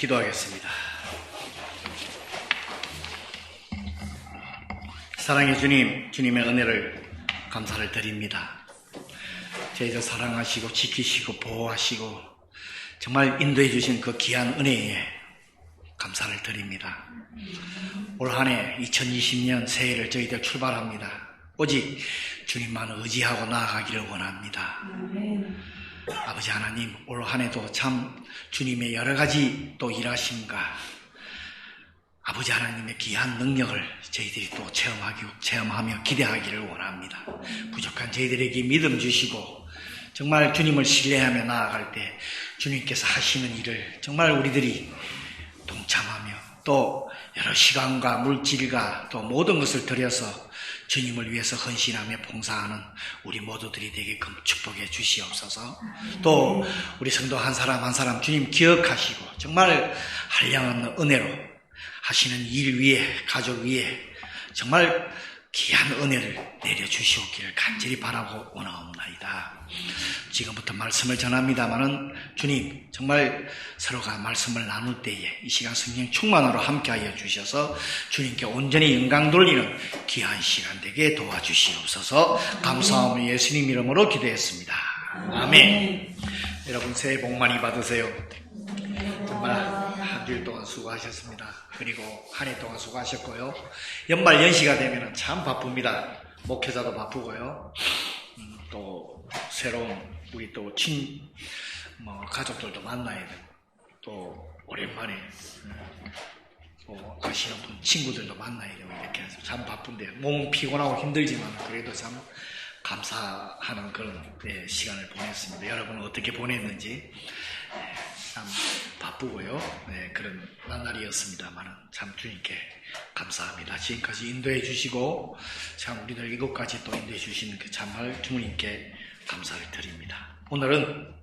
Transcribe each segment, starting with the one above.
기도하겠습니다. 사랑의 주님, 주님의 은혜를 감사를 드립니다. 저희들 사랑하시고 지키시고 보호하시고 정말 인도해 주신 그 귀한 은혜에 감사를 드립니다. 올 한 해 2020년 새해를 저희들 출발합니다. 오직 주님만 의지하고 나아가기를 원합니다. 아버지 하나님, 올 한 해도 참 주님의 여러 가지 또 일하심과 아버지 하나님의 귀한 능력을 저희들이 또 체험하며 기대하기를 원합니다. 부족한 저희들에게 믿음 주시고 정말 주님을 신뢰하며 나아갈 때 주님께서 하시는 일을 정말 우리들이 동참하며 또 여러 시간과 물질과 또 모든 것을 들여서 주님을 위해서 헌신하며 봉사하는 우리 모두들이 되게끔 축복해 주시옵소서. 또 우리 성도 한 사람 한 사람 주님 기억하시고 정말 한량없는 은혜로 하시는 일 위에 가족 위에 정말 귀한 은혜를 내려주시옵기를 간절히 바라고 원하옵나이다. 지금부터 말씀을 전합니다마는 주님 정말 서로가 말씀을 나눌 때에 이 시간 성령 충만으로 함께하여 주셔서 주님께 온전히 영광 돌리는 귀한 시간 되게 도와주시옵소서. 감사하며 예수님 이름으로 기도했습니다. 아멘. 여러분 새해 복 많이 받으세요. 정말 한 주일 동안 수고하셨습니다. 그리고 한 해 동안 수고하셨고요. 연말 연시가 되면 참 바쁩니다. 목회자도 바쁘고요. 또 새로운 우리 또 가족들도 만나야 되고 또 오랜만에 아시는 분 친구들도 만나야 되고 이렇게 해서 참 바쁜데 몸은 피곤하고 힘들지만 그래도 참 감사하는 그런 시간을 보냈습니다. 여러분은 어떻게 보냈는지 참 바쁘고요. 그런 나날이었습니다만 참 주님께 감사합니다. 지금까지 인도해 주시고 참 우리들 이곳까지 또 인도해 주시는 그 참말 주님께 감사를 드립니다. 오늘은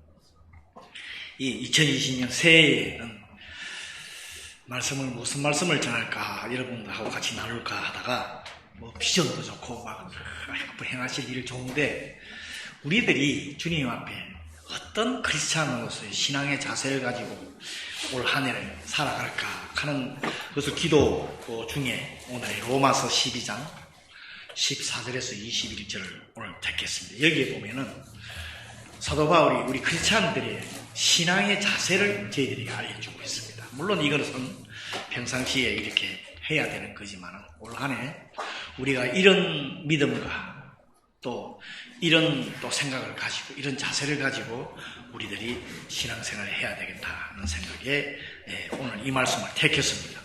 이 2020년 새해에는 무슨 말씀을 전할까 여러분들하고 같이 나눌까 하다가 비전도 좋고 막 행하실 일 좋은데 우리들이 주님 앞에 어떤 크리스찬으로서의 신앙의 자세를 가지고 올 한 해를 살아갈까 하는 그것을 기도 중에 오늘 로마서 12장 14절에서 21절을 오늘 택했습니다. 여기에 보면은 사도 바울이 우리 크리스찬들의 신앙의 자세를 저희들에게 알려주고 있습니다. 물론 이것은 평상시에 이렇게 해야 되는 거지만 올 한 해 우리가 이런 믿음과 또 이런 또 생각을 가지고 이런 자세를 가지고 우리들이 신앙생활을 해야 되겠다는 생각에 오늘 이 말씀을 택했습니다.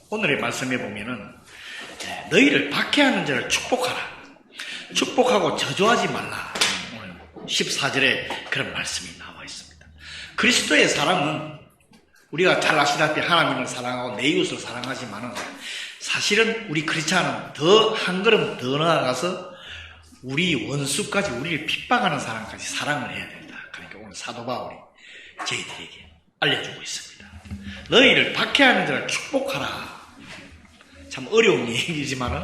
오늘의 말씀에 보면은 너희를 박해하는 자를 축복하라. 축복하고 저주하지 말라. 오늘 14절에 그런 말씀이 나와 있습니다. 그리스도의 사랑은 우리가 잘 아시다시피 하나님을 사랑하고 내 이웃을 사랑하지만은 사실은 우리 크리스찬은 더 한 걸음 더 나아가서 우리 원수까지 우리를 핍박하는 사람까지 사랑을 해야 된다. 그러니까 오늘 사도 바울이 저희들에게 알려주고 있습니다. 너희를 박해하는 자를 축복하라. 참 어려운 얘기지만은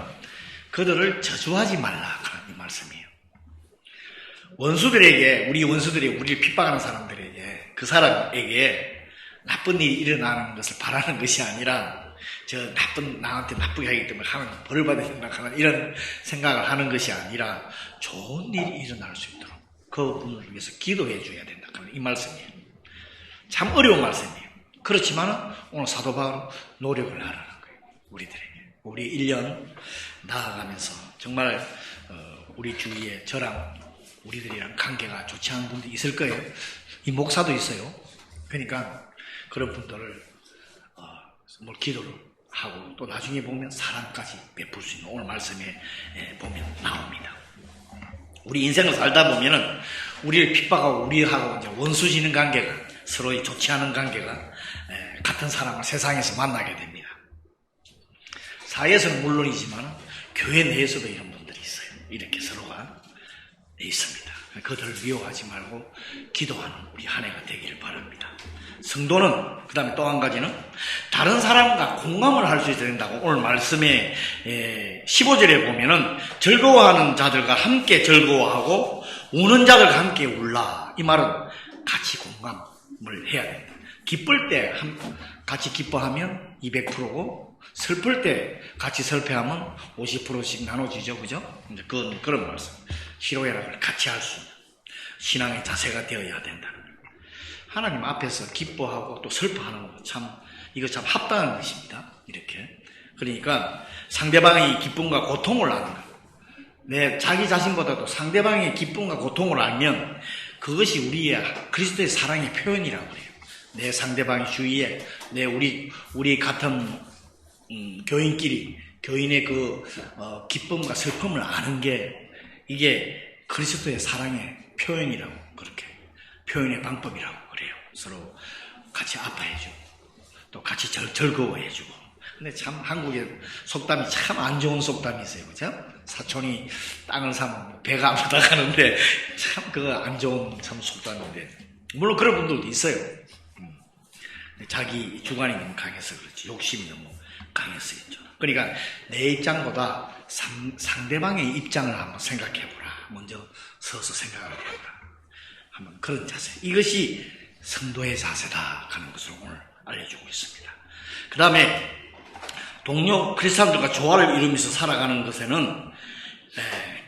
그들을 저주하지 말라. 그런 이 말씀이에요. 우리 원수들이 우리를 핍박하는 사람들에게 그 사람에게 나쁜 일이 일어나는 것을 바라는 것이 아니라 나한테 나쁘게 하기 때문에 하는 벌을 받을 생각하는 이런 생각을 하는 것이 아니라 좋은 일이 일어날 수 있도록 그분을 위해서 기도해 줘야 된다. 이 말씀이에요. 참 어려운 말씀이에요. 그렇지만 오늘 사도 바울은 노력을 하라는 거예요. 우리들에게. 우리 1년 나아가면서 정말 우리 주위에 저랑 우리들이랑 관계가 좋지 않은 분들이 있을 거예요. 이 목사도 있어요. 그러니까 그런 분들을 기도를 하고 또 나중에 보면 사랑까지 베풀 수 있는 오늘 말씀에 보면 나옵니다. 우리 인생을 살다 보면은 우리를 핍박하고 우리하고 이제 원수지는 관계가 서로 좋지 않은 관계가 같은 사람을 세상에서 만나게 됩니다. 사회에서는 물론이지만 교회 내에서도 이런 분들이 있어요. 이렇게 서로가 있습니다. 그들을 미워하지 말고 기도하는 우리 한 해가 되기를 바랍니다. 성도는 그 다음에 또 한 가지는 다른 사람과 공감을 할 수 있어야 된다고 오늘 말씀에 15절에 보면은 즐거워하는 자들과 함께 즐거워하고 우는 자들과 함께 울라. 이 말은 같이 공감을 해야 됩니다. 기쁠 때 같이 기뻐하면 200%고, 슬플 때 같이 슬퍼하면 50%씩 나눠지죠, 그죠? 이제 그런 말씀. 희로애락을 같이 할 수 있는 신앙의 자세가 되어야 된다. 하나님 앞에서 기뻐하고 또 슬퍼하는 거 이거 참 합당한 것입니다. 이렇게. 그러니까 상대방의 기쁨과 고통을 아는 것. 자기 자신보다도 상대방의 기쁨과 고통을 알면 그것이 우리의 그리스도의 사랑의 표현이라고 해요. 내 상대방의 주위에 우리 같은 교인끼리 교인의 기쁨과 슬픔을 아는 게 이게 그리스도의 사랑의 표현이라고 그렇게 표현의 방법이라고 그래요. 서로 같이 아파해주고 또 같이 즐거워해주고. 근데 참 한국의 속담이 참 안 좋은 속담이 있어요. 그죠? 사촌이 땅을 사면 배가 아프다 가는데 참 그거 안 좋은 참 속담인데 물론 그런 분들도 있어요. 자기 주관이 너무 강해서 그렇지. 욕심이 너무 강해서 있죠. 그러니까 내 입장보다 상대방의 입장을 한번 생각해보라. 먼저 서서 생각을 해보라. 한번 그런 자세. 이것이 성도의 자세다 하는 것을 오늘 알려주고 있습니다. 그 다음에 동료 크리스찬들과 조화를 이루면서 살아가는 것에는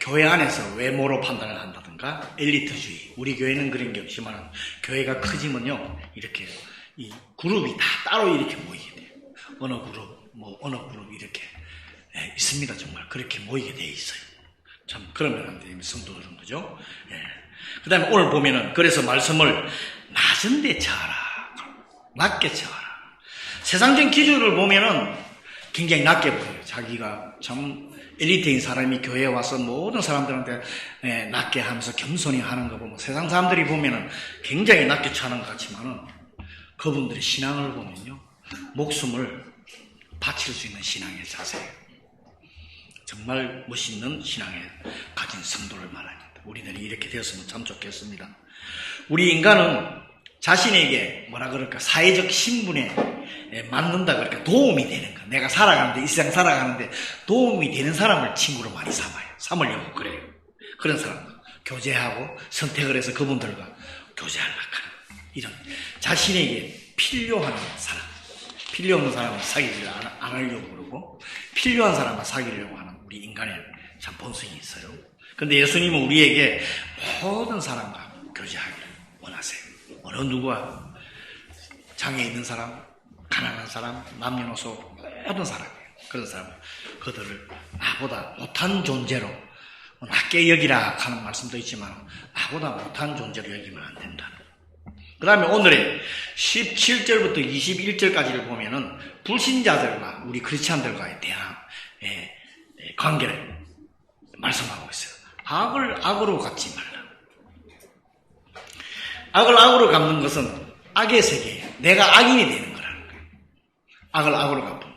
교회 안에서 외모로 판단을 한다든가 엘리트주의. 우리 교회는 그런 게 없지만 교회가 커지면요 이렇게 이 그룹이 다 따로 이렇게 모이게 돼요. 어느 그룹 이렇게 있습니다. 정말 그렇게 모이게 돼 있어요. 참 그러면 안 돼요. 성도들은 그죠? 그 다음에 오늘 보면은 그래서 말씀을 낮은 데 처하라. 낮게 처하라. 세상적인 기준을 보면은 굉장히 낮게 보여요. 자기가 참 엘리트인 사람이 교회에 와서 모든 사람들한테 낮게 하면서 겸손히 하는 거 보면 세상 사람들이 보면은 굉장히 낮게 처하는 것 같지만은 그분들의 신앙을 보면요. 목숨을 바칠 수 있는 신앙의 자세예요. 정말 멋있는 신앙에 가진 성도를 말합니다. 우리들이 이렇게 되었으면 참 좋겠습니다. 우리 인간은 자신에게 사회적 신분에 맞는다 그러니까 도움이 되는 거. 내가 살아가는데 이 세상 살아가는데 도움이 되는 사람을 친구로 많이 삼으려고 그래요. 그런 사람 교제하고 선택을 해서 그분들과 교제하려고 하는 이런 자신에게 필요한 사람, 필요 없는 사람은 사귀를 안 하려고 그러고 필요한 사람과 사귀려고 하는 우리 인간의 참 본성이 있어요. 그런데 예수님은 우리에게 모든 사람과 교제하기를 원하세요. 어느 누구와 장애 있는 사람, 가난한 사람, 남녀노소 모든 사람이에요. 그런 사람은 그들을 나보다 못한 존재로 낮게 여기라 하는 말씀도 있지만 나보다 못한 존재로 여기면 안 된다. 그 다음에 오늘의 17절부터 21절까지를 보면은 불신자들과 우리 크리스찬들과에 대한 관계를 말씀하고 있어요. 악을 악으로 갚지 말라. 악을 악으로 갚는 것은 악의 세계예요. 내가 악인이 되는 거라는 거예요. 악을 악으로 갚는.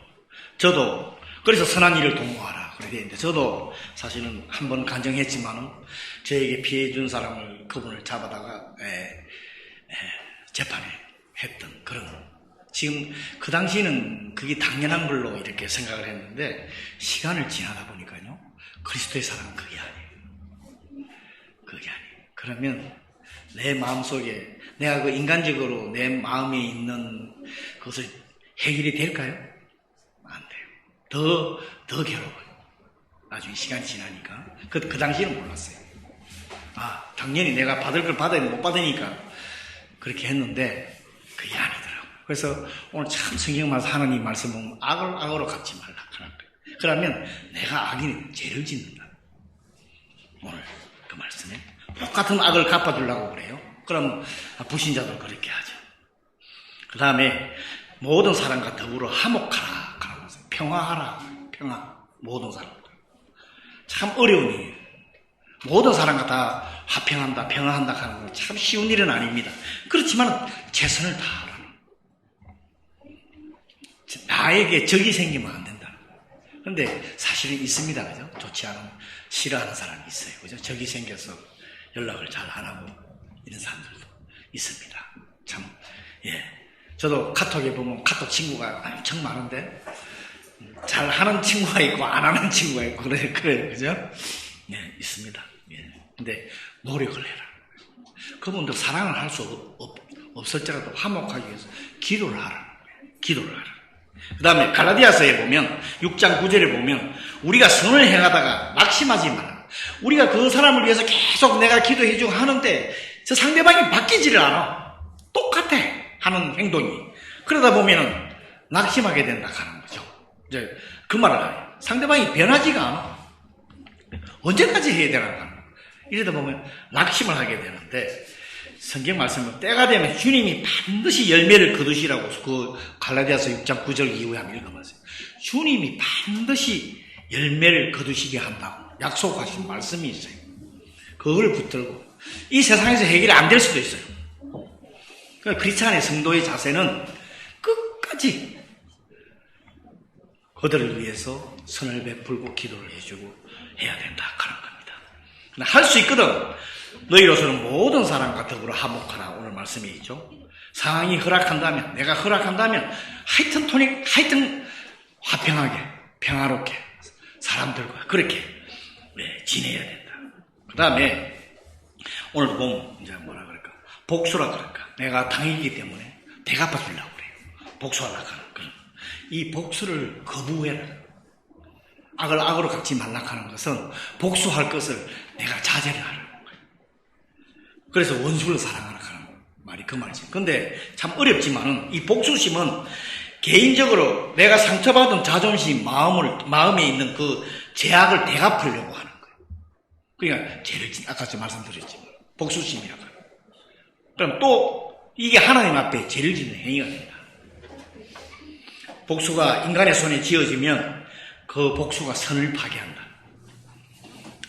저도 그래서 선한 일을 도모하라 그래 되는데 저도 사실은 한번 간증했지만은 저에게 피해 준 사람을 그분을 잡아다가 재판에 했던 그런 지금 그 당시에는 그게 당연한 걸로 이렇게 생각을 했는데 시간을 지나다 보니까요 그리스도의 사랑은 그게 아니에요. 그게 아니에요. 그러면 내 마음속에 내가 그 인간적으로 내 마음에 있는 그것을 해결이 될까요? 안 돼요. 더 괴로워요. 나중에 시간이 지나니까 그 당시에는 몰랐어요. 당연히 내가 받을 걸 받아야 못 받으니까 그렇게 했는데 그게 아니더라고요. 그래서 오늘 참 성경 말씀 하나님 말씀은 악을 악으로 갚지 말라 하는 거예요. 그러면 내가 악인이 죄를 짓는다. 오늘 그 말씀에 똑같은 악을 갚아주려고 그래요. 그럼 불신자도 그렇게 하죠. 그 다음에 모든 사람과 더불어 화목하라 하는 말씀. 평화하라. 평화. 모든 사람들. 참 어려운 일이에요. 모든 사람과 다 화평한다, 평화한다 하는 건 참 쉬운 일은 아닙니다. 그렇지만 최선을 다하라. 나에게 적이 생기면 안 된다. 그런데 사실은 있습니다. 그죠? 좋지 않은, 싫어하는 사람이 있어요. 그죠? 적이 생겨서 연락을 잘 안 하고 이런 사람들도 있습니다. 참, 저도 카톡에 보면 카톡 친구가 엄청 많은데, 잘 하는 친구가 있고, 안 하는 친구가 있고, 그래요. 그죠? 있습니다. 근데 노력을 해라. 그분들 사랑을 할 수 없을지라도 화목하기 위해서 기도를 하라는 거예요. 기도를 하라. 그 다음에 갈라디아서에 보면 6장 9절에 보면 우리가 선을 행하다가 낙심하지 마라. 우리가 그 사람을 위해서 계속 내가 기도해주고 하는데 저 상대방이 바뀌지를 않아. 똑같아 하는 행동이. 그러다 보면은 낙심하게 된다 하는 거죠. 이제 그 말을 해요. 상대방이 변하지가 않아. 언제까지 해야 되나 하는 거예요. 이러다 보면 낙심을 하게 되는데 성경 말씀은 때가 되면 주님이 반드시 열매를 거두시라고 그 갈라디아서 6장 9절 이후에 한번 읽어보세요. 주님이 반드시 열매를 거두시게 한다고 약속하신 말씀이 있어요. 그걸 붙들고 이 세상에서 해결이 안 될 수도 있어요. 그러니까 크리스찬의 성도의 자세는 끝까지 그들을 위해서 선을 베풀고 기도를 해주고 해야 된다 하는 겁니다. 할 수 있거든. 너희로서는 모든 사람과 더불어 화목하라. 오늘 말씀이 있죠. 상황이 허락한다면, 내가 허락한다면 하여튼 화평하게, 평화롭게 사람들과 그렇게 지내야 된다. 그 다음에 오늘도 보면 이제 뭐라 그럴까, 복수라 그럴까. 내가 당했기 때문에 대갚아 주려고 그래요. 복수하려고 하는 그런. 이 복수를 거부해라. 악을 악으로 갚지 말라 하는 것은 복수할 것을 내가 자제를 하라는 거예요. 그래서 원수를 사랑하라 하는 말이 그 말이죠. 근데 참 어렵지만은 이 복수심은 개인적으로 내가 상처받은 자존심, 마음에 있는 그 죄악을 대갚으려고 하는 거예요. 그러니까 죄를 아까 저 말씀드렸지만 복수심이라고 해요. 그럼 또 이게 하나님 앞에 죄를 짓는 행위가 된다. 복수가 인간의 손에 쥐어지면 그 복수가 선을 파괴한다.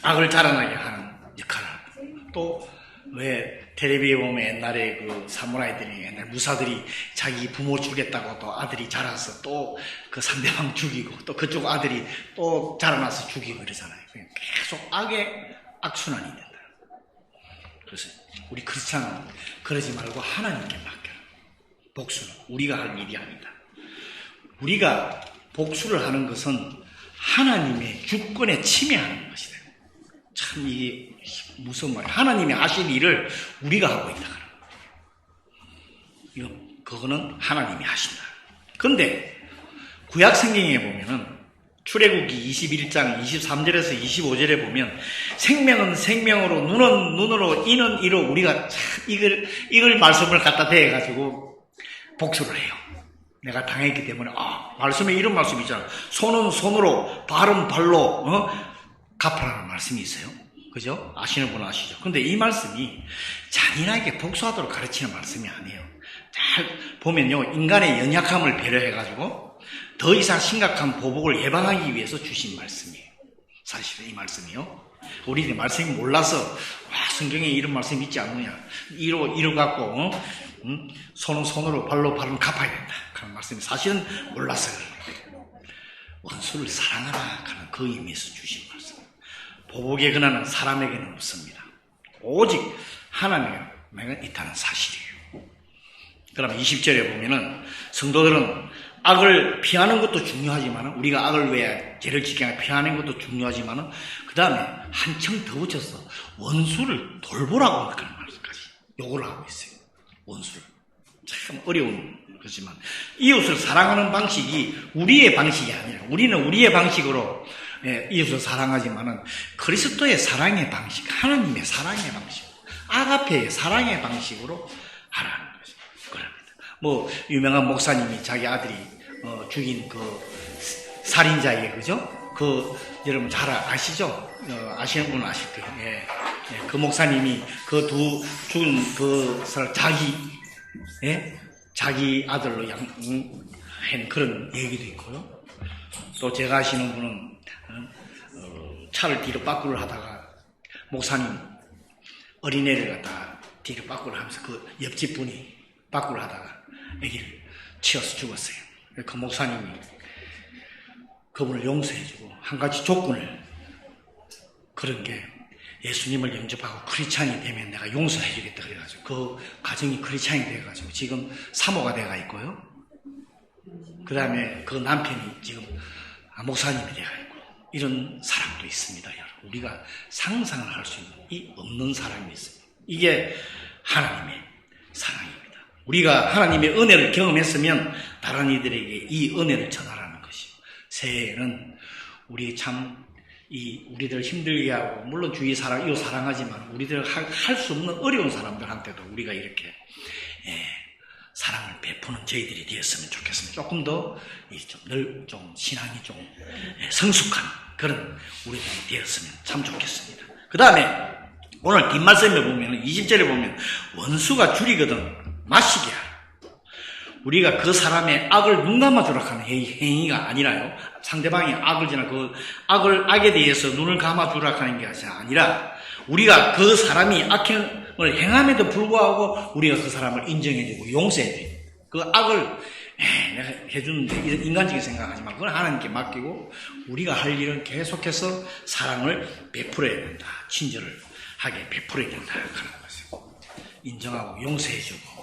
악을 자라나게 하는 역할을 한다. 또 왜 텔레비에 보면 옛날에 그 사무라이들이 옛날 무사들이 자기 부모 죽였다고 또 아들이 자라서 또 그 상대방 죽이고 또 그쪽 아들이 또 자라나서 죽이고 이러잖아요. 계속 악의 악순환이 된다. 그래서 우리 크리스찬은 그러지 말고 하나님께 맡겨라. 복수는 우리가 할 일이 아니다. 우리가 복수를 하는 것은 하나님의 주권에 침해하는 것이다. 참 이게 무슨 말이야. 하나님이 하신 일을 우리가 하고 있다. 그거는 하나님이 하신다. 그런데 구약 성경에 보면은 출애굽기 21장 23절에서 25절에 보면 생명은 생명으로 눈은 눈으로 이는 이로 우리가 참 이걸 말씀을 갖다 대가지고 복수를 해요. 내가 당했기 때문에 말씀에 이런 말씀이 있잖아. 손은 손으로 발은 발로 갚으라는 말씀이 있어요. 그죠? 아시는 분은 아시죠? 근데 이 말씀이 잔인하게 복수하도록 가르치는 말씀이 아니에요. 잘 보면요, 인간의 연약함을 배려해가지고 더 이상 심각한 보복을 예방하기 위해서 주신 말씀이에요. 사실은 이 말씀이요. 우리들이 말씀이 몰라서 성경에 이런 말씀이 있지 않느냐, 이로 갖고 손은 손으로 발은 갚아야 된다 그런 말씀이 사실은 몰라서 그런 거예요. 원수를 사랑하라 하는 그 의미에서 주신 말씀. 보복의 근원은 사람에게는 없습니다. 오직 하나님에게만 있다는 사실이에요. 그럼 20절에 보면은 성도들은 악을 피하는 것도 중요하지만 우리가 악을 왜 죄를 지게 하냐 피하는 것도 중요하지만 그 다음에 한층 더 붙여서 원수를 돌보라고 하는 말씀까지 요구를 하고 있어요. 원수를. 참 어려운 거지만 이웃을 사랑하는 방식이 우리의 방식이 아니라 우리는 우리의 방식으로 이웃을 사랑하지만은 그리스도의 사랑의 방식, 하나님의 사랑의 방식, 아가페의 사랑의 방식으로 하라는 거죠. 그럽니다. 뭐 유명한 목사님이 자기 아들이 죽인 그 살인자의 그죠? 그 여러분 잘 아시죠? 아시는 분은 아실 거예요. 예. 그 목사님이 그 죽은 그 사람 자기 아들로 한 그런 얘기도 있고요. 또 제가 아시는 분은 차를 뒤로 빠꾸를 하다가 목사님 어린애를 갖다가 뒤로 빠꾸를 하면서 그 옆집 분이 빠꾸를 하다가 애기를 치어서 죽었어요. 그 목사님이 그분을 용서해주고 한 가지 조건을 그런 게 예수님을 영접하고 크리스찬이 되면 내가 용서해주겠다 그래가지고 그 가정이 크리스찬이 돼가지고 지금 사모가 돼가 있고요. 그 다음에 그 남편이 지금 목사님이 돼가 있고 이런 사람도 있습니다. 여러분. 우리가 상상을 할 수 있는 이 없는 사람이 있습니다. 이게 하나님의 사랑입니다. 우리가 하나님의 은혜를 경험했으면 다른 이들에게 이 은혜를 전하라는 것이요. 새해에는 우리 우리들 힘들게 하고, 물론 주위 이웃 사랑하지만, 우리들 할 수 없는 어려운 사람들한테도 우리가 이렇게, 사랑을 베푸는 저희들이 되었으면 좋겠습니다. 조금 더, 좀 신앙이 좀 성숙한 그런 우리들이 되었으면 참 좋겠습니다. 그 다음에, 오늘 뒷말씀에 보면, 20절에 보면, 원수가 줄이거든 마시게 하라. 우리가 그 사람의 악을 눈 감아주라 하는 행위가 아니라요. 상대방이 악을 지나 그 악에 대해서 눈을 감아주라 하는 게 아니라 우리가 그 사람이 악행을 행함에도 불구하고 우리가 그 사람을 인정해주고 용서해줘요. 그 악을 내가 해주는데 인간적인 생각하지만 그건 하나님께 맡기고 우리가 할 일은 계속해서 사랑을 베풀어야 된다. 친절을 하게 베풀어야 된다 하는 것이고 인정하고 용서해주고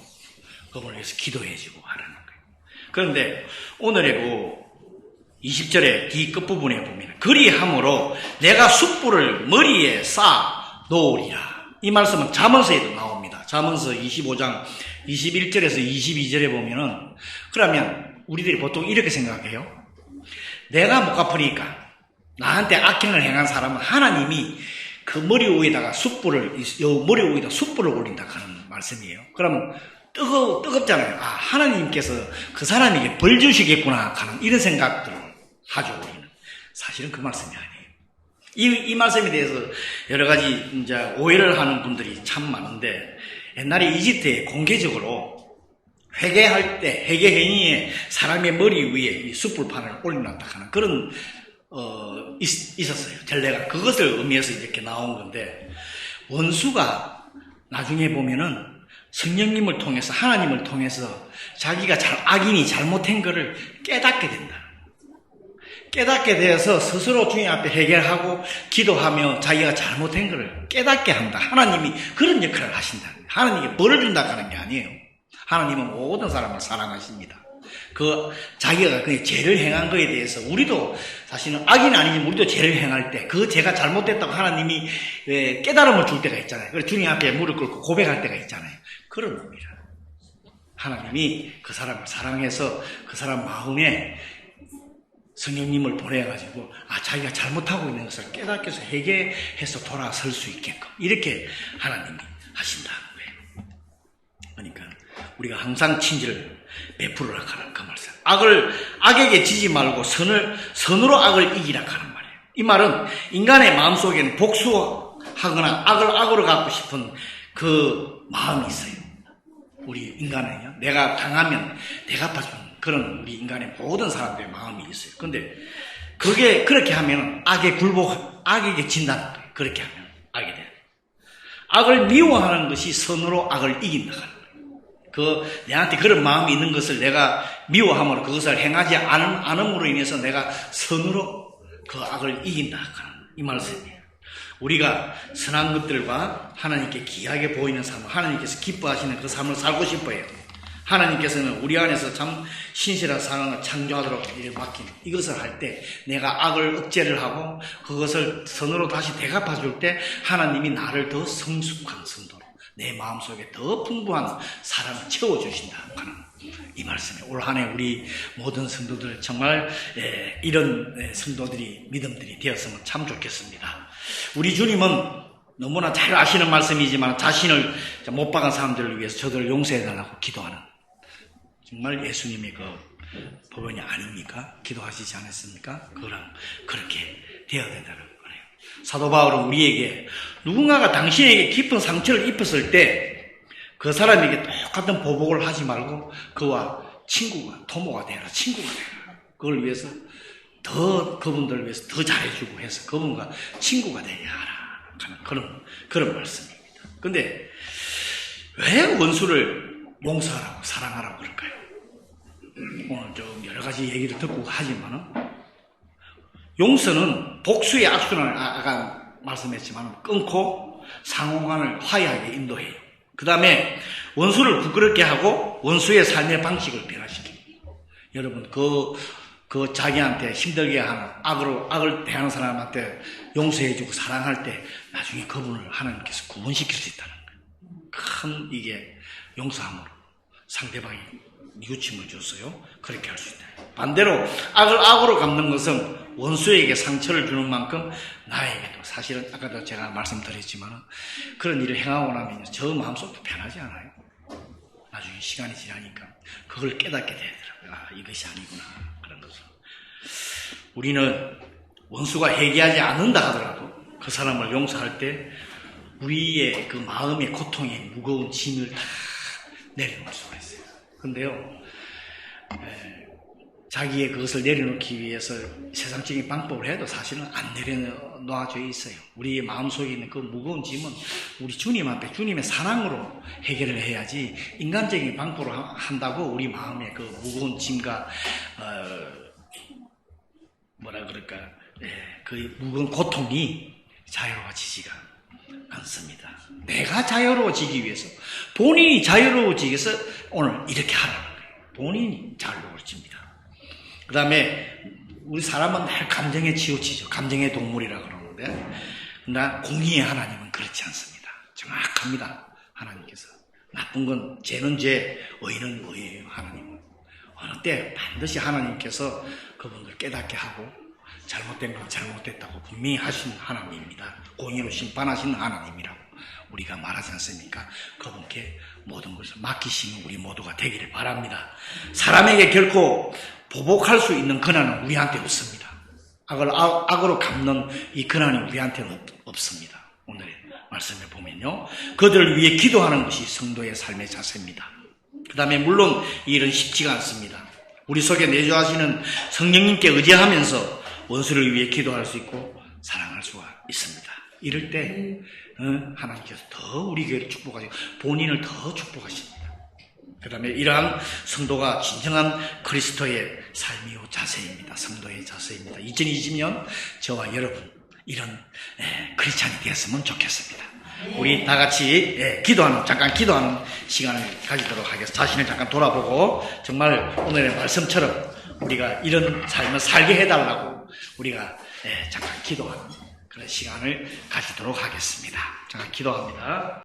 그분을 위해서 기도해주고 하라는 거예요. 그런데 오늘의 20절의 뒤 끝부분에 보면 그리함으로 내가 숯불을 머리에 쌓아 놓으리라. 이 말씀은 잠언서에도 나옵니다. 잠언서 25장 21절에서 22절에 보면은 그러면 우리들이 보통 이렇게 생각해요. 내가 못 갚으니까 나한테 악행을 행한 사람은 하나님이 그 머리 위에다가 숯불을 올린다 하는 말씀이에요. 그러면 뜨겁잖아요. 하나님께서 그 사람에게 벌 주시겠구나 하는 이런 생각들을 하죠, 우리는. 사실은 그 말씀이 아니에요. 이 말씀에 대해서 여러 가지 이제 오해를 하는 분들이 참 많은데, 옛날에 이집트에 공개적으로 회개할 때, 회개 행위에 사람의 머리 위에 이 숯불판을 올려놨다 하는 그런, 있었어요. 전례가. 그것을 의미해서 이렇게 나온 건데, 원수가 나중에 보면은 성령님을 통해서, 하나님을 통해서 자기가 악인이 잘못한 것을 깨닫게 된다. 깨닫게 되어서 스스로 주님 앞에 회개하고 기도하며 자기가 잘못한 것을 깨닫게 한다. 하나님이 그런 역할을 하신다. 하나님께 벌을 준다 하는 게 아니에요. 하나님은 모든 사람을 사랑하십니다. 자기가 그 죄를 행한 거에 대해서 우리도 사실은 악인 아니지만 우리도 죄를 행할 때 그 죄가 잘못됐다고 하나님이 깨달음을 줄 때가 있잖아요. 그래서 주님 앞에 무릎 꿇고 고백할 때가 있잖아요. 그런 의미라. 하나님이 그 사람을 사랑해서 그 사람 마음에 성령님을 보내가지고 자기가 잘못하고 있는 것을 깨닫게 해서 회개해서 돌아설 수 있게끔 이렇게 하나님이 하신다는 거예요. 그러니까 우리가 항상 친절을 베풀으라 하는 그 말씀. 악에게 지지 말고 선으로 악을 이기라 하는 말이에요. 이 말은 인간의 마음속에는 복수하거나 악을 악으로 갖고 싶은 그 마음이 있어요. 우리 인간은요. 내가 당하면 대갚아주는 그런 우리 인간의 모든 사람들의 마음이 있어요. 근데 그렇게 하면 악에게 진다는 거예요. 그렇게 하면 악이 돼요. 악을 미워하는 것이 선으로 악을 이긴다 하는 거예요. 내한테 그런 마음이 있는 것을 내가 미워함으로 그것을 행하지 않음으로 인해서 내가 선으로 그 악을 이긴다 하는 이 말씀이에요. 우리가 선한 것들과 하나님께 귀하게 보이는 삶, 하나님께서 기뻐하시는 그 삶을 살고 싶어요. 하나님께서는 우리 안에서 참 신실한 상황을 창조하도록 이렇게 맡긴 이것을 할 때 내가 악을 억제를 하고 그것을 선으로 다시 대갚아 줄 때 하나님이 나를 더 성숙한 성도로 내 마음속에 더 풍부한 사랑을 채워주신다 하는 이 말씀에 올 한 해 우리 모든 성도들 정말 이런 성도들이 믿음들이 되었으면 참 좋겠습니다. 우리 주님은 너무나 잘 아시는 말씀이지만 자신을 못 박은 사람들을 위해서 저들을 용서해달라고 기도하는 정말 예수님의 그 법원이 아닙니까? 기도하시지 않았습니까? 그렇게 되어야 된다는 거예요. 사도 바울은 우리에게 누군가가 당신에게 깊은 상처를 입혔을 때 그 사람에게 똑같은 보복을 하지 말고 그와 도모가 되라, 친구가 되라. 그걸 위해서 그분들을 위해서 더 잘해주고 해서 그분과 친구가 되게 하라 하는 그런 말씀입니다. 근데 왜 원수를 용서하라고 사랑하라고 그럴까요? 오늘 좀 여러 가지 얘기를 듣고 하지만은 용서는 복수의 악순환을 아까 말씀했지만 끊고 상호간을 화해하게 인도해요. 그 다음에 원수를 부끄럽게 하고 원수의 삶의 방식을 변화시킵니다. 여러분 자기한테 힘들게 하는 악을 대하는 사람한테 용서해주고 사랑할 때 나중에 그분을 하나님께서 구원시킬 수 있다는 거예요. 큰 이게 용서함으로 상대방이 뉘우침을 줬어요. 그렇게 할 수 있다. 반대로 악을 악으로 갚는 것은 원수에게 상처를 주는 만큼 나에게도 사실은 아까도 제가 말씀드렸지만 그런 일을 행하고 나면 저 마음속도 편하지 않아요. 나중에 시간이 지나니까 그걸 깨닫게 되더라고요. 아, 이것이 아니구나. 그런 것을. 우리는 원수가 회개하지 않는다 하더라도 그 사람을 용서할 때 우리의 그 마음의 고통의 무거운 짐을 다 내려놓을 수가 있어요. 근데요, 자기의 그것을 내려놓기 위해서 세상적인 방법을 해도 사실은 안 내려놔져 있어요. 우리의 마음속에 있는 그 무거운 짐은 우리 주님 앞에 주님의 사랑으로 해결을 해야지 인간적인 방법으로 한다고 우리 마음의 그 무거운 짐과 그 무거운 고통이 자유로워지지가 않습니다. 내가 자유로워지기 위해서 본인이 자유로워지기 위해서 오늘 이렇게 하라는 거예요. 본인이 자유로워집니다. 그 다음에 우리 사람은 늘 감정에 치우치죠. 감정의 동물이라 그러는데 그러나 공의의 하나님은 그렇지 않습니다. 정확합니다. 하나님께서 나쁜 건 죄는 죄, 의는 의예요. 하나님은 어느 때 반드시 하나님께서 그분들 깨닫게 하고 잘못된 건 잘못됐다고 분명히 하신 하나님입니다. 공의로 심판하시는 하나님이라고 우리가 말하지 않습니까? 그분께 모든 것을 맡기시는 우리 모두가 되기를 바랍니다. 사람에게 결코 보복할 수 있는 권한은 우리한테 없습니다. 악으로 갚는 이 권한이 우리한테는 없습니다. 오늘의 말씀을 보면요. 그들을 위해 기도하는 것이 성도의 삶의 자세입니다. 그 다음에 물론 이 일은 쉽지가 않습니다. 우리 속에 내주하시는 성령님께 의지하면서 원수를 위해 기도할 수 있고 사랑할 수가 있습니다. 이럴 때 하나님께서 더 우리 교회를 축복하시고 본인을 더 축복하십니다. 그 다음에 이러한 성도가 진정한 그리스도의 삶이요 자세입니다. 성도의 자세입니다. 2020년 저와 여러분 이런 크리스찬이 되었으면 좋겠습니다. 우리 다 같이 잠깐 기도하는 시간을 가지도록 하겠습니다. 자신을 잠깐 돌아보고 정말 오늘의 말씀처럼 우리가 이런 삶을 살게 해달라고 우리가 잠깐 기도하는 그런 시간을 가지도록 하겠습니다. 잠깐 기도합니다.